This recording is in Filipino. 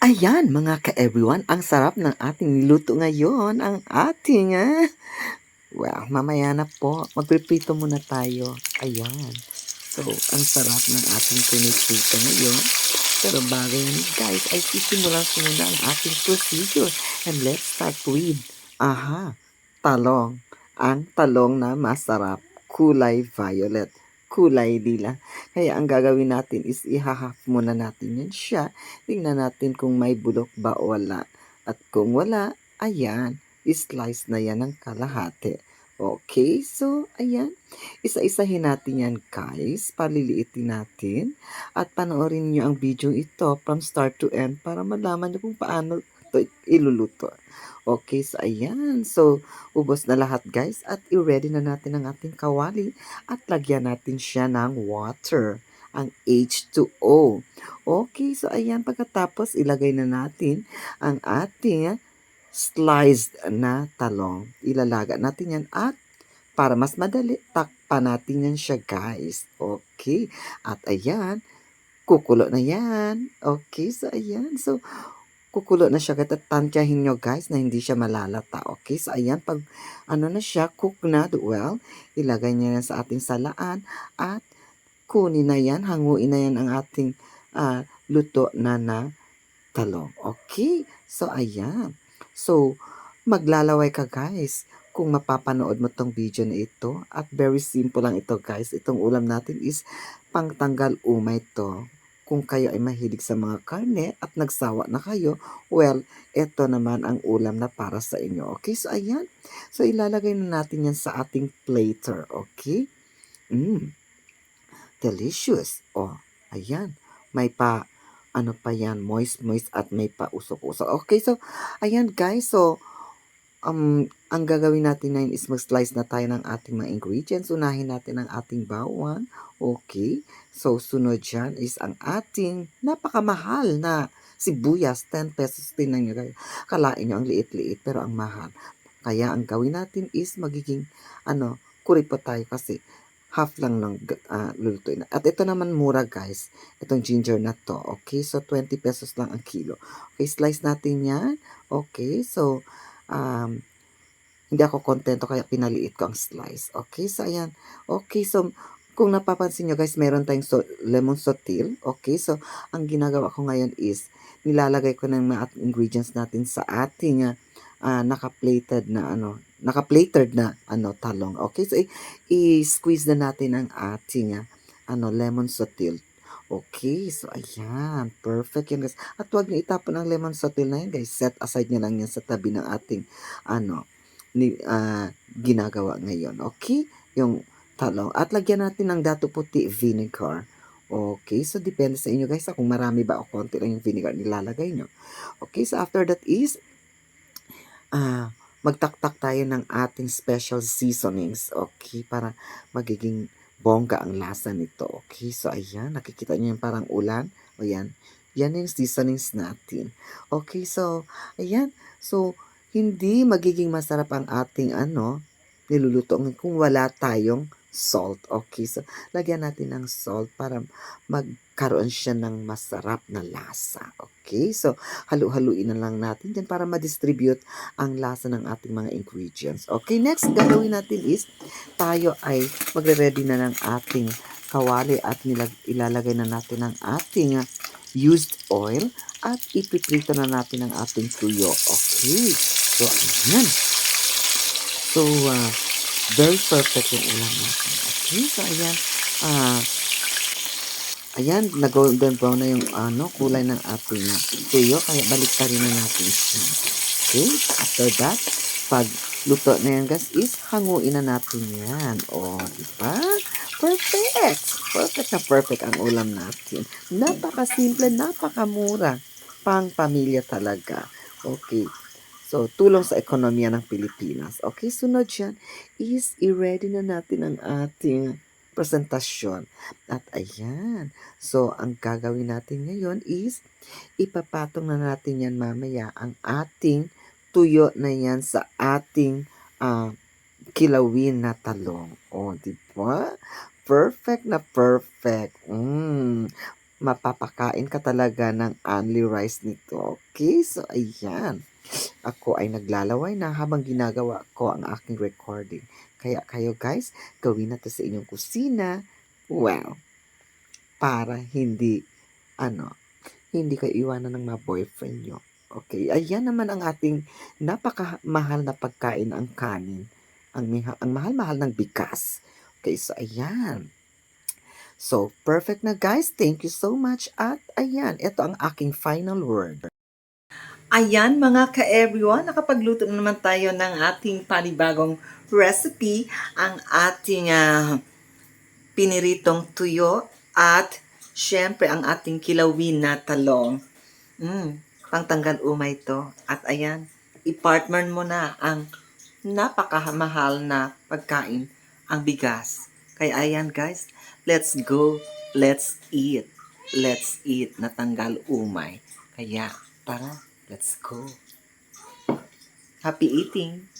Ayan mga ka-everyone, ang sarap ng ating niluto ngayon, ang ating, mamaya na po, magpiprito muna tayo. Ayan. So, ang sarap ng ating piniprito ngayon. Pero bago yan guys, ay sisimulan ko muna ang ating procedure. And let's start with, talong. Ang talong na masarap, kulay violet, kulay dila. Kaya ang gagawin natin is ihahap muna natin yan siya. Tingnan natin kung may bulok ba o wala. At kung wala, ayan, slice na yan ng kalahati. Okay, so ayan, isa-isahin natin yan guys, paliliitin natin at panoorin niyo ang video ito from start to end para malaman niyo kung paano ito iluluto. Okay, so ayan, so ubos na lahat guys at i-ready na natin ang ating kawali at lagyan natin siya ng water, ang H2O. Okay, so ayan, pagkatapos ilagay na natin ang ating sliced na talong. Ilalaga natin yan at para mas madali, takpan natin yan siya guys. Okay. At ayan, kukulo na yan. Okay, so ayan. So, kukulo na siya. At tansyahin nyo guys na hindi siya malalata. Okay, so ayan, pag ano na siya, cook na, well, ilagay niya yan sa ating salaan at kunin na yan, hanguin na yan ang ating luto na talong. Okay? So, ayan. So, maglalaway ka guys kung mapapanood mo tong video na ito. At very simple lang ito guys. Itong ulam natin is pangtanggal umay to. Kung kayo ay mahilig sa mga karne at nagsawa na kayo, well, ito naman ang ulam na para sa inyo. Okay? So, ayan. So, ilalagay na natin yan sa ating plater. Okay? Delicious. Oh, ayan. May ano pa yan, moist at may pa usok-usok. Okay, so, ayan guys, so, ang gagawin natin na is mag-slice na tayo ng ating mga ingredients. Unahin natin ang ating bawang. Okay, so sunod dyan is ang ating napakamahal na sibuyas, 10 pesos din lang yun. Kalain nyo, ang liit-liit, pero ang mahal. Kaya ang gawin natin is magiging, kuripot tayo kasi half lang ng lulutuin. At ito naman mura guys. Itong ginger na to. Okay, so 20 pesos lang ang kilo. Okay, slice natin yan. Okay, so hindi ako kontento kaya pinaliit ko ang slice. Okay, so ayan. Okay, so kung napapansin nyo guys, meron tayong lemon sotil. Okay, so ang ginagawa ko ngayon is nilalagay ko ng mga ingredients natin sa ating naka-plated na talong. Okay, so i-squeeze na natin ang ating lemon sotil. Okay, so ayan, perfect yan guys. At huwag niyo itapon ang lemon sotil na yan guys. Set aside niyo lang yan sa tabi ng ating ginagawa ngayon. Okay, yung talong. At lagyan natin ng dato puti vinegar. Okay, so depende sa inyo guys kung marami ba o konti lang yung vinegar nilalagay nyo. Okay, so after that is magtaktak tayo ng ating special seasonings. Okay, para magiging bongga ang lasa nito. Okay, so ayan, nakikita nyo yung parang ulan. O yan, yan yung seasonings natin. Okay, so ayan, so hindi magiging masarap ang ating niluluto kung wala tayong salt. Okay, so lagyan natin ng salt para magkaroon siya ng masarap na lasa. Okay, so halu-haluin na lang natin dyan para ma-distribute ang lasa ng ating mga ingredients. Okay, next gagawin natin is tayo ay magre-ready na ng ating kawali at ilalagay na natin ang ating used oil at ipiprito na natin ang ating tuyo. Okay, so ayan. So, very perfect yung ulam natin. Okay, so ayan. Ayan, na-golden brown na yung kulay ng ating tuyo. Kaya baliktarin na natin siya. Okay, after that, pag luto na yan guys, is hanguin na natin yan. O, diba? Perfect! Perfect na perfect ang ulam natin. Napakasimple, napakamura. Pang pamilya talaga. Okay. So, tulong sa ekonomiya ng Pilipinas. Okay, sunod yan is i-ready na natin ang ating presentasyon. At ayan. So, ang gagawin natin ngayon is ipapatong na natin yan mamaya ang ating tuyo na yan sa ating kilawin na talong. O, di ba? Perfect na perfect. mapapakain ka talaga ng only rice nito. Okay, so ayan. Ako ay naglalaway na habang ginagawa ko ang aking recording. Kaya kayo guys, gawin na to sa inyong kusina. Well, para hindi kayo iwanan ng mga boyfriend nyo. Okay, ayan naman ang ating napakamahal na pagkain, ang kanin. Ang mahal-mahal ng bigas. Okay, so ayan. So, perfect na guys. Thank you so much. At ayan, ito ang aking final word. Ayan mga ka-everyone, nakapagluto na naman tayo ng ating panibagong recipe, ang ating piniritong tuyo at syempre ang ating kilawin na talong. Pangtanggal umay to. At ayan, i-partner mo na ang napakamahal na pagkain, ang bigas. Kaya ayan guys, let's go, let's eat na tanggal umay. Kaya tara, let's go. Happy eating!